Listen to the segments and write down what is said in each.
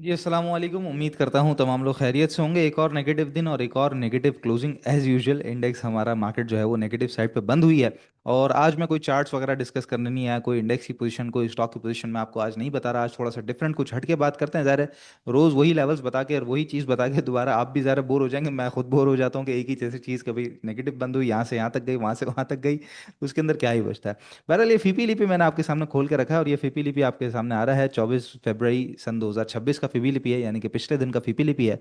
जी अस्सलाम वालेकुम। उम्मीद करता हूँ तमाम लोग खैरियत से होंगे। एक और नेगेटिव दिन और एक और negative closing as usual. Index हमारा मार्केट जो है वो नेगेटिव साइड पे बंद हुई है। और आज मैं कोई चार्ट्स वगैरह डिस्कस करने नहीं आया, कोई इंडेक्स की पोजीशन कोई स्टॉक की पोजीशन मैं आपको आज नहीं बता रहा। आज थोड़ा सा डिफरेंट कुछ हट के बात करते हैं। ज़ाहिर है रोज़ वही लेवल्स बता के और वही चीज़ बता के दोबारा आप भी ज़रा बोर हो जाएंगे, मैं खुद बोर हो जाता हूँ कि एक ही जैसी चीज़ कभी नेगेटिव बंद हुई, यहाँ से यहाँ तक गई, वहाँ से वहाँ तक गई, उसके अंदर क्या ही बचता है। बहरहाल ये फीपी लिपि मैंने आपके सामने खोल के रखा है और ये फीपी लिपि आपके सामने आ रहा है 24 फरवरी सन 2026 का फीपी लिपि है, यानी कि पिछले दिन का फीपी लिपि है,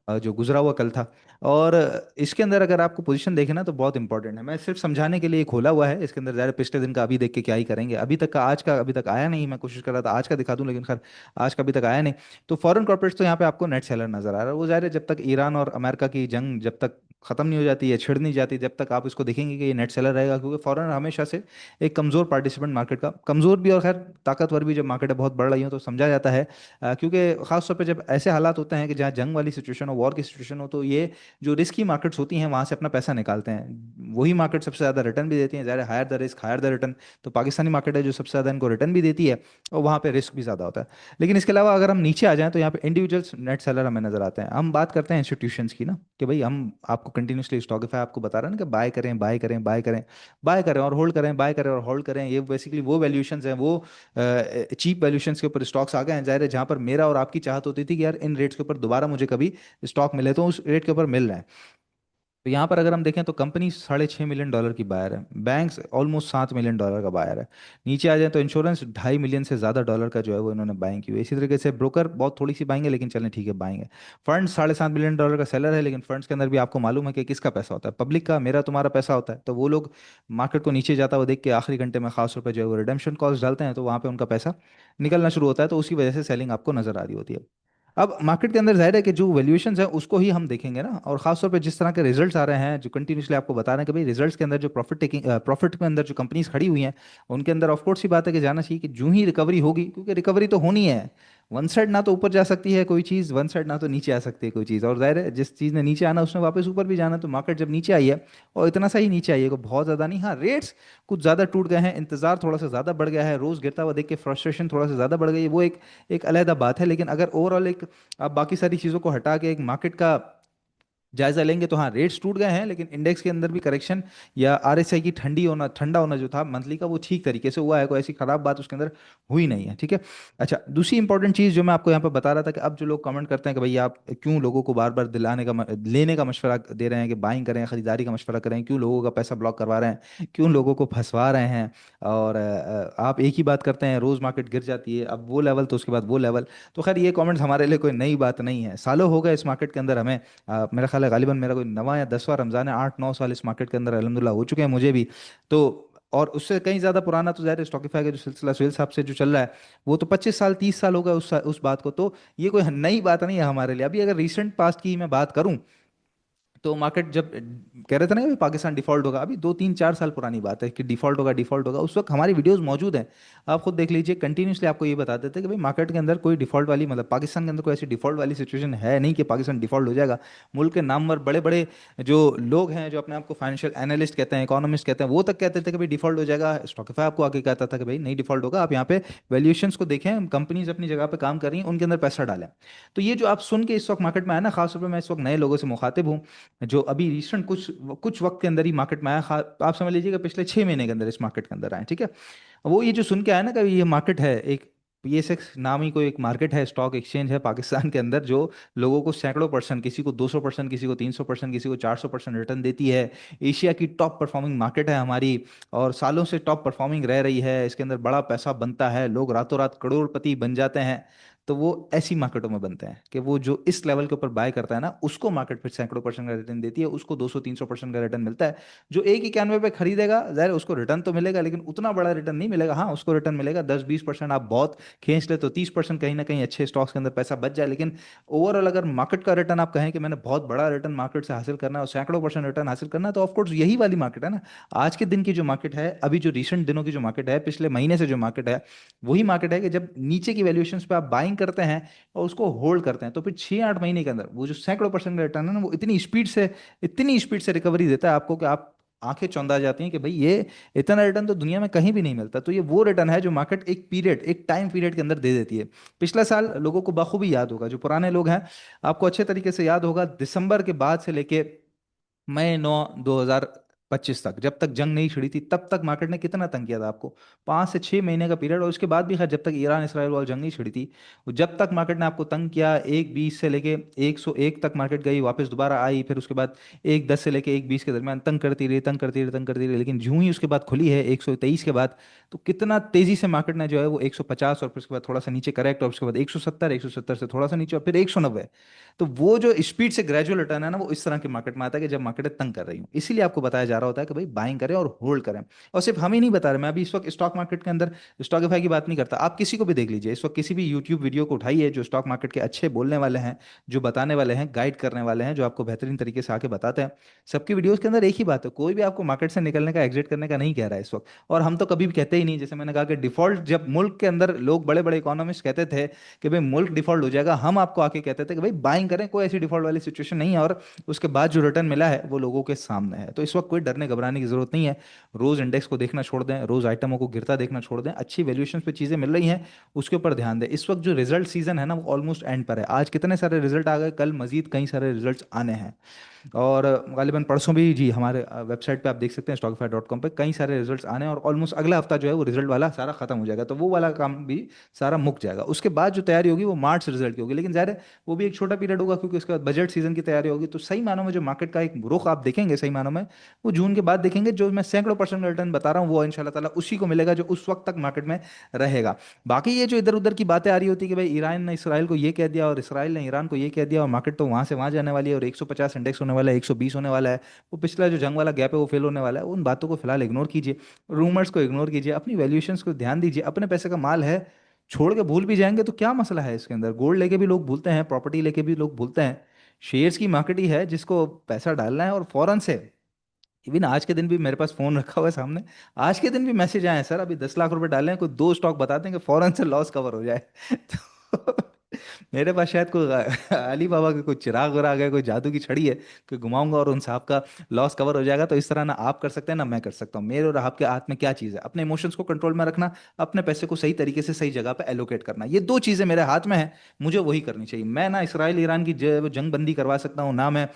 जो गुजरा हुआ कल था। और इसके अंदर अगर आपको पोजीशन देखे ना तो बहुत इंपॉर्टेंट है। मैं सिर्फ समझाने के लिए खोला हुआ है। इसके अंदर ज़रा पिछले दिन का अभी देख के क्या ही करेंगे, अभी तक का आज का अभी तक आया नहीं। मैं कोशिश कर रहा था आज का दिखा दूं, लेकिन खैर आज का अभी तक आया नहीं। तो फॉरेन कॉर्पोरेट्स तो यहाँ पे आपको नेट सेलर नजर आ रहा है। वो ज़ाहिर है जब तक ईरान और अमेरिका की जंग जब तक खत्म नहीं हो जाती है, छिड़ नहीं जाती, जब तक आप इसको देखेंगे कि ये नेट सेलर रहेगा, क्योंकि फॉरेन हमेशा से एक कमजोर पार्टिसिपेंट मार्केट का, कमजोर भी और खैर ताकतवर भी। जब मार्केट है बहुत बढ़ रही हो तो समझा जाता है, क्योंकि खासतौर पे जब ऐसे हालात होते हैं कि जहाँ जंग वाली सिचुएशन हो, वॉर की सिचुएशन हो, तो ये जो रिस्की मार्केट्स होती हैं वहाँ से अपना पैसा निकालते हैं। वही मार्केट सबसे ज़्यादा रिटर्न भी देती हैं। ज़्यादा higher the risk higher the return. तो पाकिस्तानी मार्केट है जो सबसे ज़्यादा इनको रिटर्न भी देती है, और वहाँ पे रिस्क भी ज़्यादा होता है। लेकिन इसके अलावा अगर हम नीचे आ जाएं तो यहाँ पे इंडिविजुअल्स नेट सेलर हमें नजर आते हैं। हम बात करते हैं इंस्टीट्यूशंस की ना, कि भाई हम आपको कंटिन्यूसली स्टॉकिफाई आपको बता रहा है ना कि बाय करें बाय करें बाय करें, बाय करें और होल्ड करें, बाय करें और होल्ड करें। ये बेसिकली वो वैल्यूएशंस हैं, वो चीप वैल्यूएशंस के ऊपर स्टॉक्स आ गए हैं। जाहिर है जहाँ पर मेरा और आपकी चाहत होती थी कि यार इन रेट्स के ऊपर दोबारा मुझे कभी स्टॉक मिले, तो उस रेट के ऊपर मिल रहे हैं। तो यहाँ पर अगर हम देखें तो कंपनी $6.5 मिलियन की बायर है, बैंक्स ऑलमोस्ट $7 मिलियन का बायर है। नीचे आ जाए तो इंश्योरेंस 2.5 मिलियन से ज़्यादा डॉलर का जो है वो इन्होंने बाइंग की हुई है। इसी तरीके से ब्रोकर बहुत थोड़ी सी बाइंग है, लेकिन चलें ठीक है बाइंग है। फंड $7.5 मिलियन का सेलर है, लेकिन फंड्स के अंदर भी आपको मालूम है कि किसका पैसा होता है, पब्लिक का, मेरा तुम्हारा पैसा होता है। तो वो लोग मार्केट को नीचे जाता हुआ देख के आखिरी घंटे में खास तौर पर जो है वो रिडेम्पशन कॉल्स डालते हैं, तो वहाँ पे उनका पैसा निकलना शुरू होता है, तो उसी वजह से सेलिंग आपको नजर आ रही होती है। अब मार्केट के अंदर जाहिर है कि जो वैल्यूएशंस है उसको ही हम देखेंगे ना, और खासतौर पे जिस तरह के रिजल्ट्स आ रहे हैं जो कंटिन्यूसली आपको बता रहे हैं कि भाई रिजल्ट्स के अंदर जो प्रॉफिट के अंदर जो कंपनीज खड़ी हुई हैं, उनके अंदर ऑफ कोर्स ही बात है कि जाना चाहिए कि जो ही रिकवरी होगी, क्योंकि रिकवरी तो होनी है। वन साइड ना तो ऊपर जा सकती है कोई चीज़, वन साइड ना तो नीचे आ सकती है कोई चीज़, और जाहिर है जिस चीज़ ने नीचे आना उसने वापस ऊपर भी जाना। तो मार्केट जब नीचे आई है, और इतना सा ही नीचे आई है, को बहुत ज़्यादा नहीं, हाँ रेट्स कुछ ज़्यादा टूट गए हैं, इंतजार थोड़ा सा ज़्यादा बढ़ गया है, रोज़ गिरता हुआ देख के फ्रस्ट्रेशन थोड़ा सा ज़्यादा बढ़ गई है, वो एक एक अलहदा बात है। लेकिन अगर ओवरऑल एक आप बाकी सारी चीज़ों को हटा के एक मार्केट का जायजा लेंगे तो हाँ रेट्स टूट गए हैं, लेकिन इंडेक्स के अंदर भी करेक्शन या आरएसआई की ठंडा होना जो था मंथली का, वो ठीक तरीके से हुआ है। कोई ऐसी खराब बात उसके अंदर हुई नहीं है, ठीक है। अच्छा, दूसरी इंपॉर्टेंट चीज़ जो मैं आपको यहाँ पे बता रहा था कि अब जो लोग कमेंट करते हैं कि भाई आप क्यों लोगों को बार बार लेने का मशवरा दे रहे हैं, कि बाइंग करें, खरीदारी का मशवरा करें, क्यों लोगों का पैसा ब्लॉक करवा रहे हैं, क्यों लोगों को फंसवा रहे हैं, और आप एक ही बात करते हैं, रोज़ मार्केट गिर जाती है, अब वो लेवल तो उसके बाद वो लेवल। तो खैर ये कमेंट्स हमारे लिए कोई नई बात नहीं है, सालों हो गए इस मार्केट के अंदर हमें। मेरा ख्याल है गालिबन मेरा कोई 9वां या 10वां रमज़ान है, 8-9 साल इस मार्केट के अंदर अल्हम्दुलिल्लाह हो चुके हैं मुझे भी। तो और उससे कहीं ज़्यादा पुराना तो ज़ाहिर स्टॉकीफाई का जो सिलसिला सुहेल साहब से जो चल रहा है, वो तो 25 साल 30 साल हो गए उस बात को। तो ये कोई नई बात नहीं है हमारे लिए। अभी अगर रिसेंट पास्ट की मैं बात करूं, तो मार्केट जब कह रहे थे ना कि पाकिस्तान डिफॉल्ट होगा, अभी 2-3-4 साल पुरानी बात है कि डिफॉल्ट होगा डिफॉल्ट होगा, उस वक्त हमारी वीडियोस मौजूद हैं। आप खुद देख लीजिए, कंटिन्यूसली आपको ये बताते थे कि भाई मार्केट के अंदर कोई डिफॉल्ट वाली, मतलब पाकिस्तान के अंदर कोई ऐसी डिफॉल्ट वाली सिचुएशन है नहीं कि पाकिस्तान डिफॉल्ट हो जाएगा। मुल्क के नामवर बड़े बड़े जो लोग हैं, जो अपने आप को फाइनेंशियल एनालिस्ट कहते हैं, इकोनॉमिस्ट कहते हैं, वो तक कहते थे कि भाई डिफॉल्ट हो जाएगा। स्टॉकिफाई आपको आगे कहता था कि भाई नहीं डिफॉल्ट होगा, आप यहाँ पे वैल्यूएशंस को देखें, कंपनीज अपनी जगह पे काम कर रही हैं, उनके अंदर पैसा डालें। तो ये जो आप सुन के इस वक्त मार्केट में आया ना, खासतौर पर मैं इस वक्त नए लोगों से मुखातिब हूँ जो अभी रिसेंट कुछ कुछ वक्त के अंदर ही मार्केट में आया, आप समझ लीजिएगा पिछले 6 महीने के अंदर इस मार्केट के अंदर आए, ठीक है। वो ये जो सुन के आया ना कि ये मार्केट है एक, पीएसएक्स नाम ही कोई एक मार्केट है, स्टॉक एक्सचेंज है पाकिस्तान के अंदर, जो लोगों को सैकड़ों परसेंट, किसी को 200%, किसी को 300%, किसी को 400% रिटर्न देती है। एशिया की टॉप परफॉर्मिंग मार्केट है हमारी, और सालों से टॉप परफॉर्मिंग रह रही है। इसके अंदर बड़ा पैसा बनता है, लोग रातों रात करोड़पति बन जाते हैं। तो वो ऐसी मार्केटों में बनते हैं कि वो जो इस लेवल के ऊपर बाय करता है ना, उसको मार्केट फिर सैकड़ों परसेंट का रिटर्न देती है, उसको 200-300% का रिटर्न मिलता है। जो 191 पे खरीदेगा, जाहिर है उसको रिटर्न तो मिलेगा, लेकिन उतना बड़ा रिटर्न नहीं मिलेगा। हाँ उसको रिटर्न मिलेगा 10-20%, आप बहुत खींच ले तो 30% कहीं ना कहीं अच्छे स्टॉक्स के अंदर पैसा बच जाए। लेकिन ओवरऑल अगर मार्केट का रिटर्न आप कहें कि मैंने बहुत बड़ा रिटर्न मार्केट से हासिल करना है और सैकड़ों परसेंट रिटर्न हासिल करना है, तो ऑफकोर्स यही वाली मार्केट है ना। आज के दिन की जो मार्केट है, अभी जो रिसेंट दिनों की जो मार्केट है, पिछले महीने से जो मार्केट है, वही मार्केट है कि जब नीचे की वैल्यूएशंस पे आप बाइंग करते हैं और उसको होल्ड करते हैं, तो फिर 6-8 महीने के अंदर वो जो सैकड़ों परसेंट का रिटर्न है ना, वो इतनी स्पीड से रिकवरी देता है आपको कि आप आंखें चौंधा जाती हैं कि भाई ये इतना रिटर्न तो दुनिया में कहीं भी नहीं मिलता। तो ये वो रिटर्न है जो मार्केट एक पीरियड, एक टाइम पीरियड के अंदर दे देती है। पिछला साल लोगों को बखूबी याद होगा, जो पुराने लोग हैं आपको अच्छे तरीके से याद होगा, दिसंबर के बाद से लेके मई 9 2025 तक, जब तक जंग नहीं छिड़ी थी तब तक मार्केट ने कितना तंग किया था आपको। 5 से 6 महीने का पीरियड, और उसके बाद भी खैर जब तक ईरान इसराइल वाली जंग नहीं छिड़ी थी, वो जब तक मार्केट ने आपको तंग किया, 1 20 से लेके 101 तक मार्केट गई, वापस दोबारा आई, फिर उसके बाद 1 10 से लेके 1 20 के दरमियान तंग करती रही, तंग करती रही, तंग करती रही, लेकिन यूं ही उसके बाद खुली है 123 के बाद, तो कितना तेजी से मार्केट ने जो है वो 150, और फिर उसके बाद थोड़ा सा नीचे करेक्ट, और उसके बाद 170 से थोड़ा सा नीचे, और फिर 190। तो वो जो स्पीड से ग्रेजुअल रिटर्न है ना, वो इस तरह के मार्केट में आता है कि जब मार्केट तंग कर रही हूँ, इसीलिए आपको बताया जा रहा होता है कि भाई बाइंग करें और होल्ड करें। और सिर्फ हम ही नहीं बता रहे, मैं अभी इस वक्त स्टॉक मार्केट के अंदर स्टॉकिफाई की बात नहीं करता, आप किसी को भी देख लीजिए इस वक्त, किसी भी यूट्यूब वीडियो को उठाइए जो स्टॉक मार्केट के अच्छे बोलने वाले हैं, जो बताने वाले हैं, गाइड करने वाले हैं, जो आपको बेहतरीन तरीके से आके बताते हैं, सबकी वीडियोस के अंदर एक ही बात है, कोई भी आपको मार्केट से निकलने का, एग्जिट करने का नहीं कह रहा है इस वक्त। और हम तो कभी भी कहते ही नहीं, जैसे मैंने कहा कि डिफॉल्ट, जब मुल्क के अंदर लोग बड़े बड़े इकोनॉमिस्ट कहते थे कि भाई मुल्क डिफॉल्ट हो जाएगा, हम आपको आके कहते थे कि भाई बाइंग करें, कोई ऐसी डिफॉल्ट वाली सिचुएशन नहीं है, और उसके बाद जो रिटर्न मिला है वो लोगों के सामने है। तो इस वक्त कोई डरने घबराने की जरूरत नहीं है। रोज इंडेक्स को देखना छोड़ दें, रोज आइटमों को गिरता देखना छोड़ दें, अच्छी वैल्यूएशन पे चीजें मिल रही हैं उसके ऊपर ध्यान दें। इस वक्त जो रिजल्ट सीजन है ना, वो ऑलमोस्ट एंड पर है। आज कितने सारे रिजल्ट आ गए, कल मजीद कई सारे रिजल्ट्स आने हैं। और गालिबन परसों भी जी हमारे वेबसाइट पे आप देख सकते हैं stockify.com पे कई सारे रिजल्ट्स आने हैं, और ऑलमोस्ट अगला हफ्ता जो है वो रिजल्ट वाला सारा खत्म हो जाएगा, तो वो वाला काम भी सारा मुक जाएगा। उसके बाद जो तैयारी होगी वो मार्च रिजल्ट की होगी, लेकिन ज़ाहिर है वो भी एक छोटा पीरियड होगा, क्योंकि उसके बाद बजट सीजन की तैयारी होगी। तो सही मानों में जो मार्केट का एक रुख आप देखेंगे सही मानों में, वो जून के बाद देखेंगे। जो मैं सैकड़ों परसेंट का रिटर्न बता रहा हूँ वो इंशाल्लाह ताला उसी को मिलेगा जो उस वक्त तक मार्केट में रहेगा। बाकी ये जो इधर उधर की बातें आ रही होती है कि भाई ईरान ने इसराइल को ये कह दिया और इसराइल ने ईरान को ये कह दिया, और मार्केट तो वहां से वहां जाने वाली है, और 150 इंडेक्स होने वाला है, 120 होने वाला है, वो पिछला जो जंग वाला गैप है वो फेल होने वाला है, उन बातों को फिलहाल इग्नोर कीजिए, रूमर्स को इग्नोर कीजिए, अपनी वैल्यूएशंस को ध्यान दीजिए। अपने पैसे का माल है, छोड़ के भूल भी जाएंगे तो क्या मसला है इसके अंदर। गोल्ड लेके भी लोग भूलते हैं, प्रॉपर्टी लेके भी लोग भूलते हैं। शेयर्स की मार्केट ही है जिसको पैसा डालना है, और फौरन से, इवन आज के दिन भी मेरे पास फोन रखा हुआ है सामने, आज के दिन भी मैसेज आए हैं, सर अभी 10 लाख रुपए डाले हैं, कोई दो स्टॉक बता दें कि फौरन से लॉस कवर हो जाए। तो मेरे पास शायद कोई अली बाबा का कोई चिराग विराग है, कोई जादू की छड़ी है कि घुमाऊंगा और उन साहब का लॉस कवर हो जाएगा। तो इस तरह ना आप कर सकते हैं ना मैं कर सकता हूँ। मेरे और आपके हाथ में क्या चीज़ है, अपने इमोशंस को कंट्रोल में रखना, अपने पैसे को सही तरीके से सही जगह पे एलोकेट करना, ये दो चीज़ें मेरे हाथ में है, मुझे वही करनी चाहिए। मैं ना इसराइल ईरान की जंग बंदी करवा सकता हूँ, ना मैं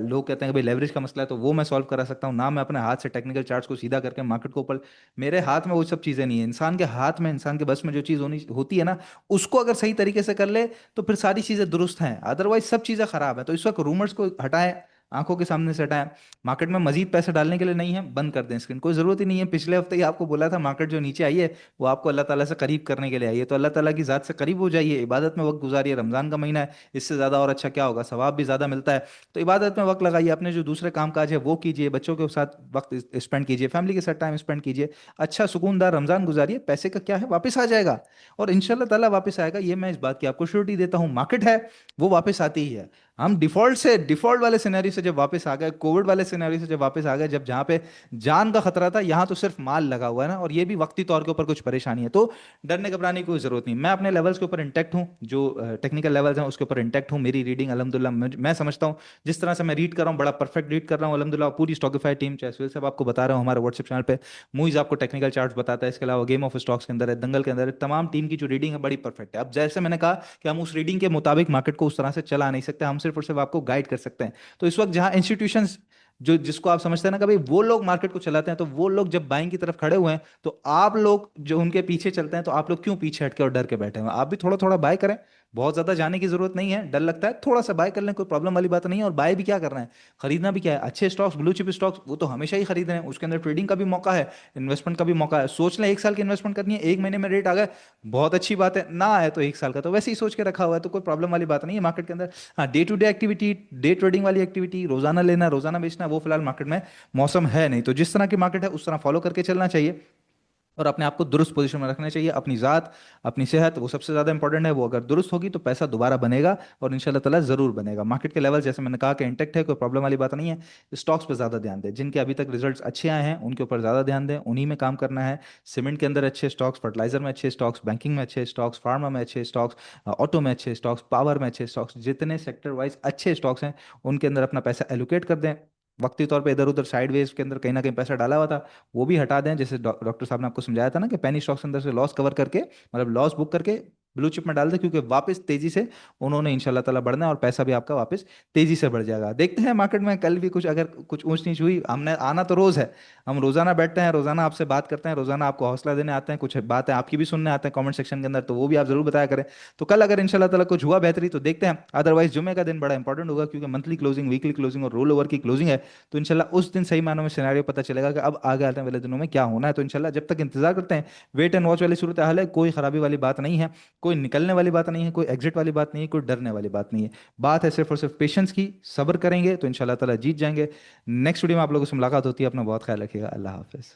लोग कहते हैं कि भाई लेवरेज का मसला है तो वो मैं सॉल्व करा सकता हूँ, ना मैं अपने हाथ से टेक्निकल चार्ट्स को सीधा करके मार्केट को ऊपर, मेरे हाथ में वो सब चीज़ें नहीं है। इंसान के हाथ में, इंसान के बस में जो चीज़ होनी होती है ना, उसको अगर सही तरीके से कर ले तो फिर सारी चीज़ें दुरुस्त हैं, अदरवाइज सब चीज़ें खराब है। तो इस वक्त रूमर्स को हटाएं, आंखों के सामने से हटाएं। मार्केट में मजीद पैसे डालने के लिए नहीं है, बंद कर दें स्क्रीन, कोई ज़रूरत ही नहीं है। पिछले हफ्ते ही आपको बोला था मार्केट जो नीचे आई है वो आपको अल्लाह ताला से करीब करने के लिए आई है, तो अल्लाह ताला की ज़ात से करीब हो जाइए, इबादत में वक्त गुजारिए, रमज़ान का महीना है, इससे ज़्यादा और अच्छा क्या होगा, सवाब भी ज़्यादा मिलता है। तो इबादत में वक्त लगाइए, अपने जो दूसरे काम काज है वो कीजिए, बच्चों के साथ वक्त स्पेंड कीजिए, फैमिली के साथ टाइम स्पेंड कीजिए, अच्छा सुकूनदार रमज़ान गुजारिए। पैसे का क्या है, वापस आ जाएगा, और इंशाल्लाह ताला वापस आएगा, ये मैं इस बात की आपको श्योरिटी देता हूँ। मार्केट है वो वापस आती ही है। हम डिफॉल्ट वाले सिनेरियो से जब वापस आ गए, कोविड वाले सिनेरियो से जब वापस आ गए, जब जहाँ पे जान का खतरा था, यहाँ तो सिर्फ माल लगा हुआ है ना, और ये भी वक्ती तौर के ऊपर कुछ परेशानी है, तो डरने घबराने की कोई जरूरत नहीं। मैं अपने लेवल्स के ऊपर इंटैक्ट हूँ, जो टेक्निकल लेवल्स हैं उसके ऊपर इंटैक्ट हूँ। मेरी रीडिंग अल्हम्दुलिल्लाह मैं समझता हूँ जिस तरह से मैं रीड कर रहा हूँ बड़ा परफेक्ट रीड कर रहा हूँ अल्हम्दुलिल्लाह। पूरी स्टॉकिफाई टीम, चाहे सुहेल साहब आपको बता रहा हूँ हमारे व्हाट्सएप चैनल पे, मुइज आपको टेक्निकल चार्ट्स बताता है, इसके अलावा गेम ऑफ स्टॉक्स के अंदर है, दंगल के अंदर है, तमाम टीम की जो रीडिंग है बड़ी परफेक्ट है। अब जैसे मैंने कहा कि हम उस रीडिंग के मुताबिक मार्केट को उस तरह से चला नहीं सकते, हम सिर्फ और सिर्फ आपको गाइड कर सकते हैं। तो इस वक्त जहां इंस्टीट्यूशंस, जो जिसको आप समझते हैं ना कि भाई वो लोग मार्केट को चलाते हैं, तो वो लोग जब बाइंग की तरफ खड़े हुए हैं, तो आप लोग जो उनके पीछे चलते हैं, तो आप लोग क्यों पीछे हटके और डर के बैठे हुए हैं। आप भी थोड़ा थोड़ा बाय करें, बहुत ज्यादा जाने की जरूरत नहीं है, डर लगता है थोड़ा सा बाय कर लें, कोई प्रॉब्लम वाली बात नहीं है। और बाय भी क्या करना है, खरीदना भी क्या है, अच्छे स्टॉक्स, ब्लू चिप स्टॉक्स, वो तो हमेशा ही खरीदने हैं, उसके अंदर ट्रेडिंग का भी मौका है, इन्वेस्टमेंट का भी मौका है। सोच लें 1 साल की इन्वेस्टमेंट करनी है, 1 महीने में रेट आ गया, बहुत अच्छी बात है, ना आए तो 1 साल का, तो वैसे ही सोच के रखा हुआ है, तो कोई प्रॉब्लम वाली बात नहीं है मार्केट के अंदर। हाँ, day to day activity, day trading वाली एक्टिविटी, रोजाना लेना रोजाना बेचना, वो फिलहाल मार्केट में मौसम है नहीं। तो जिस तरह की मार्केट है उस तरह फॉलो करके चलना चाहिए, और अपने आप को दुरुस्त पोजीशन में रखना चाहिए। अपनी ज़ात, अपनी सेहत, वो सबसे ज़्यादा इंपॉर्टेंट है, वो अगर दुरुस्त होगी तो पैसा दोबारा बनेगा, और इंशाल्लाह ताला ज़रूर बनेगा। मार्केट के लेवल जैसे मैंने कहा कि इंटेक्ट है, कोई प्रॉब्लम वाली बात नहीं है। स्टॉक्स पे ज़्यादा ध्यान दें, जिनके अभी तक रिजल्ट्स अच्छे आए हैं उनके ऊपर ज़्यादा ध्यान दें, उन्हीं में काम करना है। सीमेंट के अंदर अच्छे स्टॉक्स, फर्टिलाइजर में अच्छे स्टॉक्स, बैंकिंग में अच्छे स्टॉक्स, फार्मा में अच्छे स्टॉक्स, ऑटो में अच्छे स्टॉक्स, पावर में अच्छे स्टॉक्स, जितने सेक्टर वाइज अच्छे स्टॉक्स हैं उनके अंदर अपना पैसा एलोकेट कर दें। वक्ती तौर पे इधर उधर साइडवेज के अंदर कहीं ना कहीं पैसा डाला हुआ था, वो भी हटा दें, जैसे डॉक्टर साहब ने आपको समझाया था ना कि पेनी स्टॉक्स के अंदर से लॉस कवर करके, मतलब लॉस बुक करके ब्लू चिप में डाल दें, क्योंकि वापस तेजी से उन्होंने इंशाल्लाह ताला बढ़ना है और पैसा भी आपका वापस तेजी से बढ़ जाएगा। देखते हैं मार्केट में कल भी कुछ अगर कुछ ऊंच नीच हुई, हमने आना तो रोज है, हम रोजाना बैठते हैं, रोजाना आपसे बात करते हैं, रोजाना आपको हौसला देने आते हैं, कुछ बातें आपकी भी सुनने आते हैं कमेंट सेक्शन के अंदर, तो वो भी आप जरूर बताया करें। तो कल अगर इंशाल्लाह ताला कुछ हुआ बेहतरी तो देखते हैं, अदरवाइज जुमे का दिन बड़ा इंपॉर्टेंट होगा, क्योंकि मंथली क्लोजिंग, वीकली क्लोजिंग और रोल ओवर की क्लोजिंग है। तो इंशाल्लाह उस दिन सही मायनों में सिनेरियो पता चलेगा कि अब आगे आने वाले दिनों में क्या होना है। तो इंशाल्लाह जब तक इंतजार करते हैं, वेट एंड वॉच वाली सूरत हाल है, कोई खराबी वाली बात नहीं है, कोई निकलने वाली बात नहीं है, कोई एग्जिट वाली बात नहीं है, कोई डरने वाली बात नहीं है। बात है सिर्फ और सिर्फ पेशेंस की, सब्र करेंगे तो इंशाल्लाह ताला जीत जाएंगे। नेक्स्ट वीडियो में आप लोगों से मुलाकात होती है, अपना बहुत ख्याल रखिएगा, अल्लाह हाफिज़।